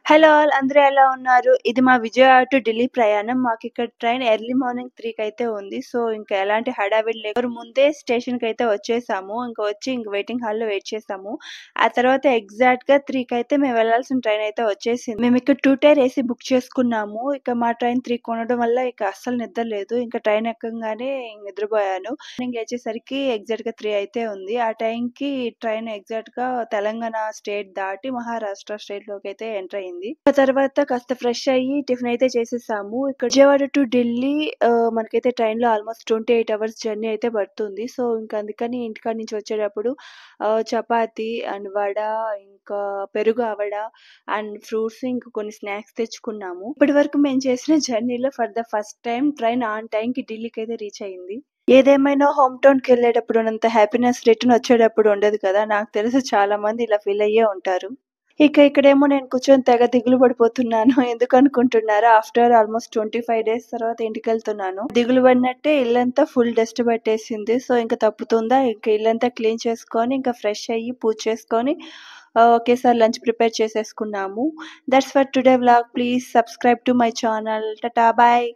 Hello all అందరూ ఎలా ఉన్నారు? ఇది మా విజయవాడ టు ఢిల్లీ ప్రయాణం. మాకిక్కడ ట్రైన్ ఎర్లీ మార్నింగ్ 3కైతే ఉంది. సో, ఇంకా ఎలాంటి హడావిడి లేదు. ముందే స్టేషన్‌కైతే వచ్చేసాము. ఇంక వెయిటింగ్ హాల్‌లో వెయిట్ చేసాము. ఆ తర్వాత ఎగ్జాక్ట్‌గా 3కైతే మేము వెళ్ళాల్సిన ట్రైన్ అయితే వచ్చేసింది. మేమిక్కడ 2 టైర్ ఏసీ బుక్ చేసుకున్నాము. ఇక మా ట్రైన్ 3కి ఉండడం వల్ల ఇక అస్సలు నిద్ర లేదు. ఇంక ట్రైన్ ఎక్కంగానే నిద్రపోయాను. మార్నింగ్ లేచేసరికి ఎగ్జాక్ట్‌గా 3 అయితే ఉంది. ఆ టైంకి ట్రైన్ ఎగ్జాక్ట్‌గా తెలంగాణ స్టేట్ దాటి మహారాష్ట్ర స్టేట్‌లోకైతే ఎంటర్ అయింది. ఆ తర్వాత కాస్త ఫ్రెష్ అయ్యి టిఫిన్ అయితే చేసేసాము. ఇక్కడ విజయవాడ టు ఢిల్లీ మనకైతే ట్రైన్‌లో ఆల్‌మోస్ట్ 28 అవర్స్ జర్నీ అయితే పడుతుంది. సో, ఇంక అందుకని ఇంటికాడ నుంచి వచ్చేటప్పుడు చపాతీ అండ్ వడ, ఇంకా పెరుగు ఆవడ అండ్ ఫ్రూట్స్ ఇంక కొన్ని స్నాక్స్ తెచ్చుకున్నాము. ఇప్పటివరకు మేము చేసిన జర్నీలో for the first time train on టైంకి ఢిల్లీకైతే రీచ్ అయింది. ఏదేమైనా హోమ్ టౌన్‌కెళ్ళేటప్పుడు ఉన్నంత హ్యాపీనెస్ రిటర్న్ వచ్చేటప్పుడు ఉండదు కదా! నాకు తెలిసి చాలా మంది ఇలా ఫీల్ అయ్యే ఉంటారు. ఇక్కడేమో నేను కూర్చొని తెగ దిగులు పడిపోతున్నాను. ఎందుకనుకుంటున్నారా? ఆఫ్టర్ ఆల్‌మోస్ట్ 25 డేస్ తర్వాత ఇంటికెళ్తున్నాను. దిగులు పడినట్టే ఇల్లంతా ఫుల్ డస్ట్ పట్టేసింది. సో, ఇంక తప్పుతుందా ఇంక ఇల్లంతా క్లీన్ చేసుకొని, ఇంకా ఫ్రెష్ అయ్యి, పూజ చేసుకొని ఒకేసారి లంచ్ ప్రిపేర్ చేసేసుకున్నాము. That's for today vlog. Please subscribe to my channel. Tata! Bye.